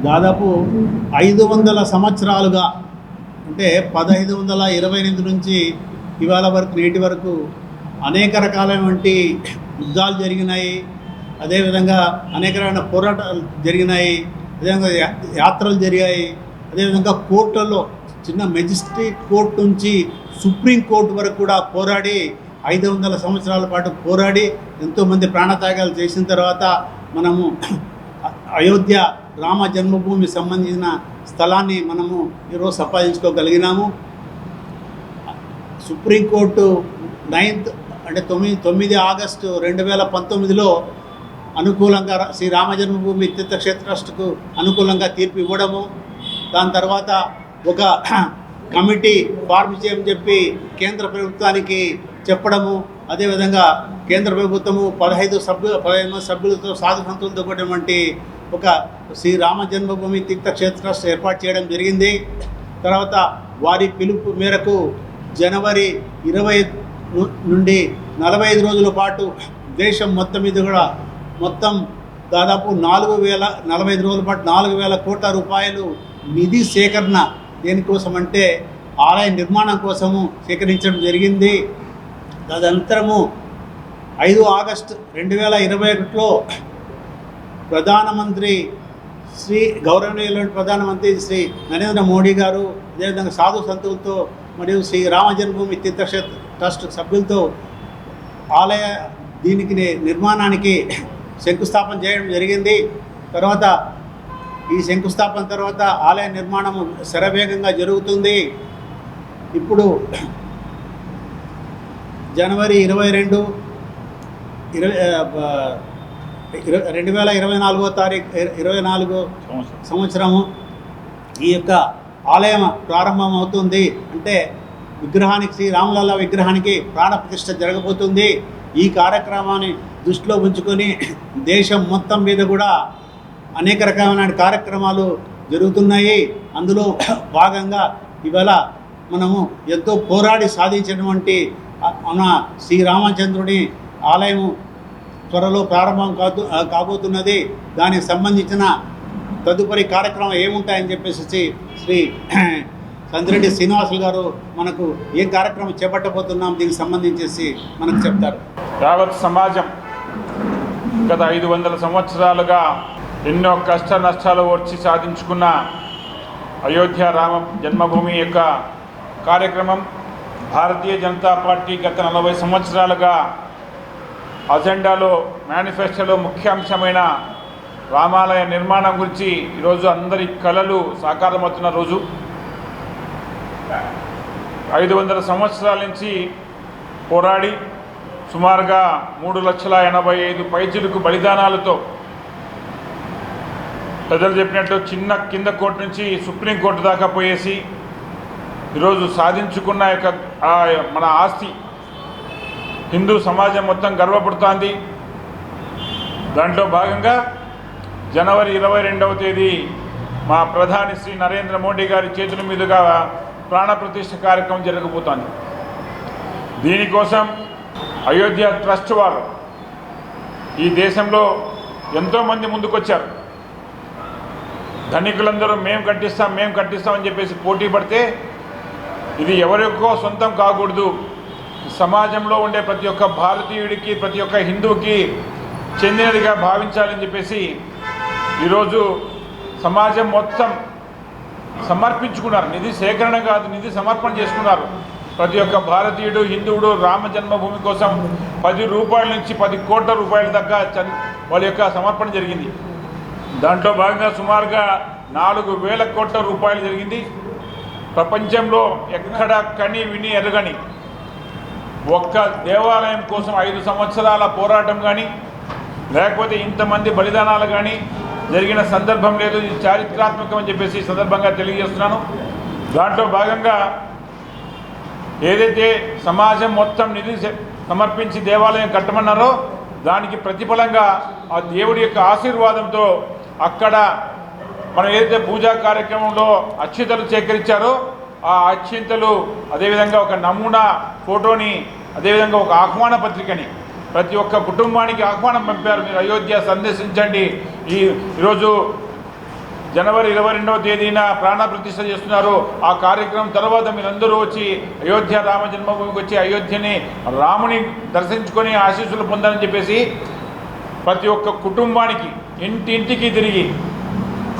దాదాపు 500 సంవత్సరాలుగా అంటే 1528 నుంచి ఇవాళ వరకు నేటి వరకు అనేక రకాలైనటువంటి యుద్ధాలు జరిగినాయి. అదేవిధంగా అనేక రకమైన పోరాటాలు జరిగినాయి. అదేవిధంగా యాత్రలు జరిగాయి. అదేవిధంగా కోర్టులలో చిన్న మెజిస్ట్రేట్ కోర్టు నుంచి సుప్రీం కోర్టు వరకు కూడా పోరాడి 500 సంవత్సరాల పాటు పోరాడి ఎంతోమంది ప్రాణత్యాగాలు చేసిన తర్వాత మనము అయోధ్య రామ జన్మభూమి సంబంధించిన స్థలాన్ని మనము ఈరోజు సంపాదించుకోగలిగినాము. సుప్రీంకోర్టు 9 ఆగస్టు 2019లో అనుకూలంగా శ్రీ రామ జన్మభూమి తీర్థక్షేత్ర ట్రస్ట్కు అనుకూలంగా తీర్పు ఇవ్వడము, దాని తర్వాత ఒక కమిటీ ఫార్మ్ చేయమని చెప్పి కేంద్ర ప్రభుత్వానికి చెప్పడము, అదేవిధంగా కేంద్ర ప్రభుత్వము 15 సభ్యులతో సాధు సంతులతో కూడినటువంటి ఒక శ్రీ రామ జన్మభూమి తీర్థక్షేత్ర ట్రస్ట్ ఏర్పాటు చేయడం జరిగింది. తర్వాత వారి పిలుపు మేరకు జనవరి 20 నుండి 45 రోజుల పాటు దేశం మొత్తం మీద కూడా మొత్తం దాదాపు 45 రోజుల పాటు 4,000 కోట్ల రూపాయలు నిధి సేకరణ దేనికోసం అంటే ఆలయ నిర్మాణం కోసము సేకరించడం జరిగింది. తదనంతరము 5 ఆగస్టు 2021లో గౌరవనీయులైన ప్రధానమంత్రి శ్రీ నరేంద్ర మోడీ గారు అదేవిధంగా సాధు సంతులతో మరియు శ్రీ రామ జన్మభూమి తీర్థక్షేత్ర ట్రస్ట్ సభ్యులతో ఆలయ నిర్మాణానికి శంకుస్థాపన చేయడం జరిగింది. తర్వాత ఈ శంకుస్థాపన తర్వాత ఆలయ నిర్మాణము శరవేగంగా జరుగుతుంది. ఇప్పుడు జనవరి 22, 2024 సంవత్సరము ఈ యొక్క ఆలయం ప్రారంభం అవుతుంది. అంటే విగ్రహానికి శ్రీ రామలల్ల విగ్రహానికి ప్రాణప్రతిష్ఠ జరగబోతుంది. ఈ కార్యక్రమాన్ని దృష్టిలో ఉంచుకొని దేశం మొత్తం మీద కూడా అనేక రకమైన కార్యక్రమాలు జరుగుతున్నాయి. అందులో భాగంగా ఇవాళ మనము ఎంతో పోరాడి సాధించినటువంటి మన శ్రీరామచంద్రుడి ఆలయము త్వరలో ప్రారంభం కాబోతున్నది. దానికి సంబంధించిన తదుపరి కార్యక్రమం ఏముంటాయని చెప్పేసి శ్రీ సందిరెడ్డి శ్రీనివాసులు గారు మనకు ఏ కార్యక్రమం చేపట్టబోతున్నాం దీనికి సంబంధించేసి మనకు చెప్తారు. యావత్ సమాజం గత 500 సంవత్సరాలుగా ఎన్నో కష్ట నష్టాలు ఓర్చి సాధించుకున్న అయోధ్య రామ జన్మభూమి యొక్క కార్యక్రమం భారతీయ జనతా పార్టీ గత 40 సంవత్సరాలుగా అజెండాలో మేనిఫెస్టోలో ముఖ్యాంశమైన రామాలయ నిర్మాణం గురించి ఈరోజు అందరి కలలు సాకారమవుతున్న రోజు. 500 సంవత్సరాల నుంచి పోరాడి సుమారుగా 3,85,000 పైచిలుకు బలిదానాలతో ప్రజలు చెప్పినట్టు చిన్న కింద కోర్టు నుంచి సుప్రీంకోర్టు దాకా పోయేసి ఈరోజు సాధించుకున్న యొక్క మన ఆస్తి హిందూ సమాజం మొత్తం గర్వపడుతోంది. దాంట్లో భాగంగా జనవరి 22వ తేదీ మా ప్రధాని శ్రీ నరేంద్ర మోడీ గారి చేతుల మీదుగా ప్రాణప్రతిష్ఠ కార్యక్రమం జరగబోతోంది. దీనికోసం అయోధ్య ట్రస్ట్ వారు ఈ దేశంలో ఎంతోమంది ముందుకొచ్చారు. ధనికులందరూ మేము కట్టిస్తామని చెప్పేసి పోటీ పడితే ఇది ఎవరికో సొంతం కాకూడదు, సమాజంలో ఉండే ప్రతి ఒక్క భారతీయుడికి ప్రతి ఒక్క హిందువుకి చెందినదిగా భావించాలని చెప్పేసి ఈరోజు సమాజం మొత్తం సమర్పించుకున్నారు. నిధి సేకరణ కాదు, నిధి సమర్పణ చేసుకున్నారు. ప్రతి ఒక్క భారతీయుడు హిందువుడు రామ జన్మభూమి కోసం 10 రూపాయల నుంచి 10 కోట్ల రూపాయల దాకా వాళ్ళ యొక్క సమర్పణ జరిగింది. దాంట్లో భాగంగా సుమారుగా 4,000 కోట్ల రూపాయలు జరిగింది. ప్రపంచంలో ఎక్కడ కని విని ఎరగని ఒక్క దేవాలయం కోసం 5 సంవత్సరాల పోరాటం కానీ లేకపోతే ఇంతమంది బలిదానాలు కానీ జరిగిన సందర్భం లేదు. ఇది చారిత్రాత్మకం అని చెప్పేసి సందర్భంగా తెలియజేస్తున్నాను. దాంట్లో భాగంగా ఏదైతే సమాజం మొత్తం నిధి సమర్పించి దేవాలయం కట్టమన్నారో దానికి ప్రతిఫలంగా ఆ దేవుడి యొక్క ఆశీర్వాదంతో అక్కడ మనం ఏదైతే పూజా కార్యక్రమంలో అక్షింతలు సేకరించారో ఆ అక్షింతలు అదేవిధంగా ఒక నమూనా ఫోటోని అదేవిధంగా ఒక ఆహ్వాన పత్రికని ప్రతి ఒక్క కుటుంబానికి ఆహ్వానం పంపారు. మీరు అయోధ్య సందర్శించండి. ఈరోజు జనవరి 22వ తేదీన ప్రాణ ప్రతిష్ఠ చేస్తున్నారు. ఆ కార్యక్రమం తర్వాత మీరందరూ వచ్చి అయోధ్య రామ జన్మభూమికి వచ్చి అయోధ్యని రాముని దర్శించుకొని ఆశీస్సులు పొందాలని చెప్పేసి ప్రతి ఒక్క కుటుంబానికి ఇంటింటికి తిరిగి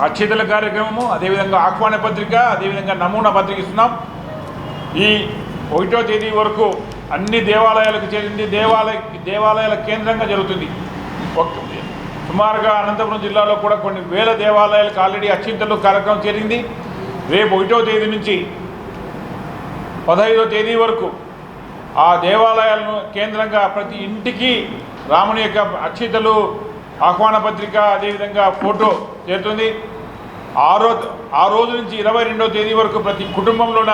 అక్షతల కార్యక్రమము, అదేవిధంగా ఆహ్వాన పత్రిక, అదేవిధంగా నమూనా పత్రిక ఇస్తున్నాం. ఈ 1వ తేదీ వరకు అన్ని దేవాలయాలకు చేరింది. దేవాలయాల కేంద్రంగా జరుగుతుంది. సుమారుగా అనంతపురం జిల్లాలో కూడా కొన్ని వేల దేవాలయాలకు ఆల్రెడీ అక్షింతలు కార్యక్రమం చేరింది. రేపు 1వ తేదీ నుంచి 15వ తేదీ వరకు ఆ దేవాలయాలను కేంద్రంగా ప్రతి ఇంటికి రాముని యొక్క అక్షింతలు, ఆహ్వాన పత్రిక, అదేవిధంగా ఫోటో చేరుతుంది. ఆ రోజు నుంచి 22వ తేదీ వరకు ప్రతి కుటుంబంలోన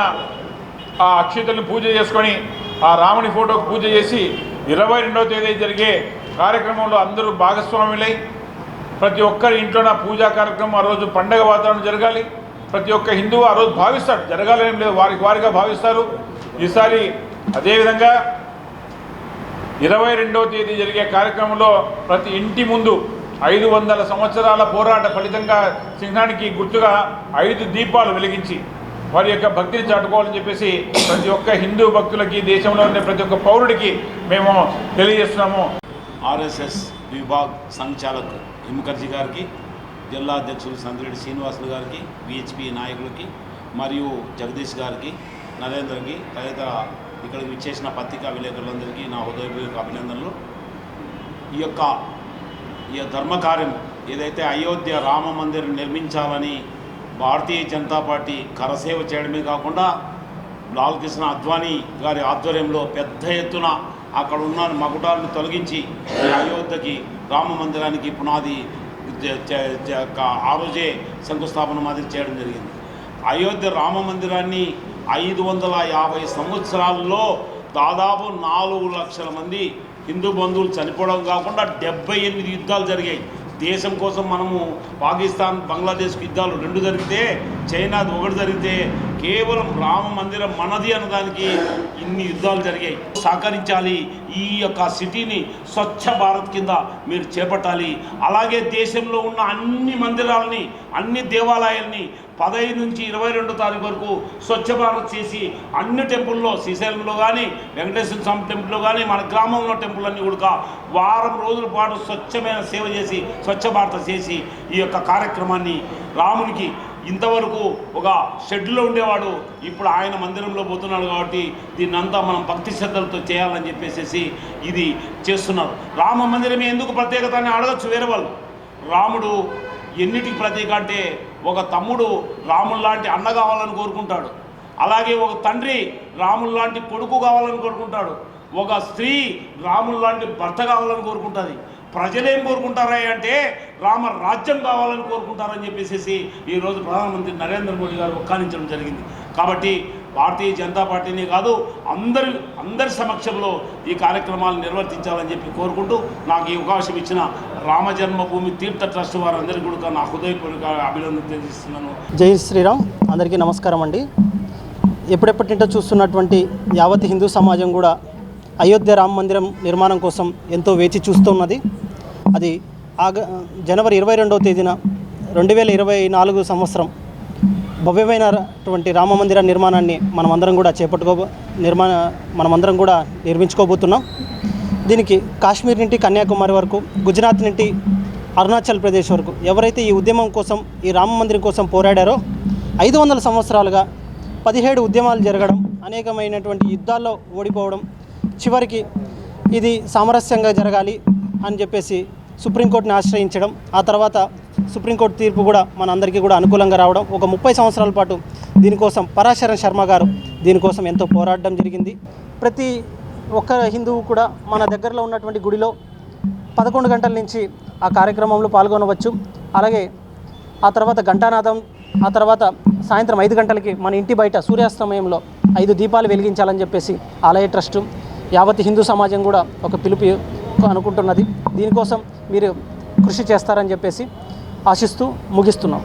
ఆ అక్షింతలను పూజ చేసుకొని ఆ రాముని ఫోటోకు పూజ చేసి 22వ తేదీ జరిగే కార్యక్రమంలో అందరూ భాగస్వాములై ప్రతి ఒక్కరి ఇంట్లోన పూజా కార్యక్రమం ఆ రోజు పండగ వాతావరణం జరగాలి. ప్రతి ఒక్క హిందువు ఆ రోజు భావిస్తాడు, జరగాలని లేదు, వారిగా భావిస్తారు. ఈసారి అదేవిధంగా 22వ తేదీ జరిగే కార్యక్రమంలో ప్రతి ఇంటి ముందు 500 సంవత్సరాల పోరాట ఫలితంగా సింహానికి గుర్తుగా 5 దీపాలు వెలిగించి వారి యొక్క భక్తిని చాటుకోవాలని చెప్పేసి ప్రతి ఒక్క హిందూ భక్తులకి, దేశంలో ఉండే ప్రతి ఒక్క పౌరుడికి మేము తెలియజేస్తున్నాము. ఆర్ఎస్ఎస్ విభాగ్ సంచాలక్ ముఖర్జీ గారికి, జిల్లా అధ్యక్షులు సంద్రెడ్డి శ్రీనివాసులు గారికి, విహెచ్పి నాయకులకి మరియు జగదీష్ గారికి, నరేంద్రకి, తదితర ఇక్కడికి విచ్చేసిన పత్రికా విలేకరులందరికీ నా హృదయపూర్వక అభినందనలు. ఈ ధర్మకార్యం ఏదైతే అయోధ్య రామ మందిరం నిర్మించాలని భారతీయ జనతా పార్టీ కరసేవ చేయడమే కాకుండా లాల్ కృష్ణ అద్వానీ గారి ఆధ్వర్యంలో పెద్ద ఎత్తున అక్కడ ఉన్న మకుటాలను తొలగించి అయోధ్యకి రామ మందిరానికి పునాది ఆ రోజే శంకుస్థాపన మాదిరి చేయడం జరిగింది. అయోధ్య రామ మందిరాన్ని 550 సంవత్సరాల్లో దాదాపు 4 లక్షల మంది హిందూ బంధువులు చనిపోవడం కాకుండా 78 యుద్ధాలు జరిగాయి. దేశం కోసం మనము పాకిస్తాన్, బంగ్లాదేశ్కి యుద్ధాలు 2 జరిగితే, చైనాది 1 జరిగితే, కేవలం రామ మందిరం మనది అన్నదానికి ఇన్ని యుద్ధాలు జరిగాయి. సహకరించాలి. ఈ యొక్క సిటీని స్వచ్ఛ భారత్ కింద మీరు చేపట్టాలి. అలాగే దేశంలో ఉన్న అన్ని మందిరాలని, అన్ని దేవాలయాల్ని 15 నుంచి 22 తారీఖు వరకు స్వచ్ఛ భారత్ చేసి అన్ని టెంపుల్లో, శ్రీశైలంలో కానీ, వెంకటేశ్వర స్వామి టెంపుల్లో కానీ, మన గ్రామంలో టెంపుల్ అన్నీ కూడా వారం రోజుల పాటు స్వచ్ఛమైన సేవ చేసి స్వచ్ఛ భారత చేసి ఈ యొక్క కార్యక్రమాన్ని రామునికి ఇంతవరకు ఒక షెడ్లో ఉండేవాడు, ఇప్పుడు ఆయన మందిరంలో పోతున్నాడు. కాబట్టి దీన్ని అంతా మనం భక్తి శ్రద్ధలతో చేయాలని చెప్పేసి ఇది చేస్తున్నారు. రామ మందిరమే ఎందుకు ప్రత్యేకత అని అడగచ్చు వేరే వాళ్ళు. రాముడు ఎన్నిటికి ప్రతీక అంటే, ఒక తమ్ముడు రాముడు లాంటి అన్న కావాలని కోరుకుంటాడు, అలాగే ఒక తండ్రి రాముడు లాంటి కొడుకు కావాలని కోరుకుంటాడు, ఒక స్త్రీ రాముడు లాంటి భర్త కావాలని కోరుకుంటుంది. ప్రజలేం కోరుకుంటారా అంటే రామ రాజ్యం కావాలని కోరుకుంటారని చెప్పేసి ఈరోజు ప్రధానమంత్రి నరేంద్ర మోడీ గారు ఒక్కానించడం జరిగింది. కాబట్టి భారతీయ జనతా పార్టీనే కాదు అందరి సమక్షంలో ఈ కార్యక్రమాలు నిర్వర్తించాలని చెప్పి కోరుకుంటూ నాకు ఈ అవకాశం ఇచ్చిన రామ జన్మభూమి తీర్థ ట్రస్ట్ వారందరికీ కూడా నా హృదయపూర్వక అభినందన తెలియజేస్తున్నాను. జై శ్రీరామ్. అందరికీ నమస్కారం అండి. ఎప్పుడెప్పటి నుంచో చూస్తున్నటువంటి యావత్ హిందూ సమాజం కూడా అయోధ్య రామ మందిరం నిర్మాణం కోసం ఎంతో వేచి చూస్తున్నది. అది జనవరి 22వ తేదీన 2024 సంవత్సరం భవ్యమైనటువంటి రామ మందిర నిర్మాణాన్ని మనమందరం కూడా మనమందరం కూడా నిర్మించుకోబోతున్నాం. దీనికి కాశ్మీర్ నుండి కన్యాకుమారి వరకు, గుజరాత్ నుండి అరుణాచల్ ప్రదేశ్ వరకు ఎవరైతే ఈ ఉద్యమం కోసం, ఈ రామ మందిరం కోసం పోరాడారో 500 సంవత్సరాలుగా 17 ఉద్యమాలు జరగడం, అనేకమైనటువంటి యుద్ధాల్లో ఓడిపోవడం, చివరికి ఇది సామరస్యంగా జరగాలి అని చెప్పేసి సుప్రీంకోర్టుని ఆశ్రయించడం, ఆ తర్వాత సుప్రీంకోర్టు తీర్పు కూడా మనందరికీ కూడా అనుకూలంగా రావడం, ఒక 30 సంవత్సరాల పాటు దీనికోసం పరాశరన్ శర్మ గారు దీనికోసం ఎంతో పోరాడడం జరిగింది. ప్రతి ఒక్క హిందువు కూడా మన దగ్గరలో ఉన్నటువంటి గుడిలో 11 గంటల నుంచి ఆ కార్యక్రమంలో పాల్గొనవచ్చు. అలాగే ఆ తర్వాత ఘంటానాదం, ఆ తర్వాత సాయంత్రం 5 గంటలకి మన ఇంటి బయట సూర్యాస్తమయంలో 5 దీపాలు వెలిగించాలని చెప్పేసి ఆలయ ట్రస్టు, యావత్ హిందూ సమాజం కూడా ఒక పిలుపు అనుకుంటున్నది. దీనికోసం మీరు కృషి చేస్తారని చెప్పేసి ఆశిస్తూ ముగిస్తున్నాం.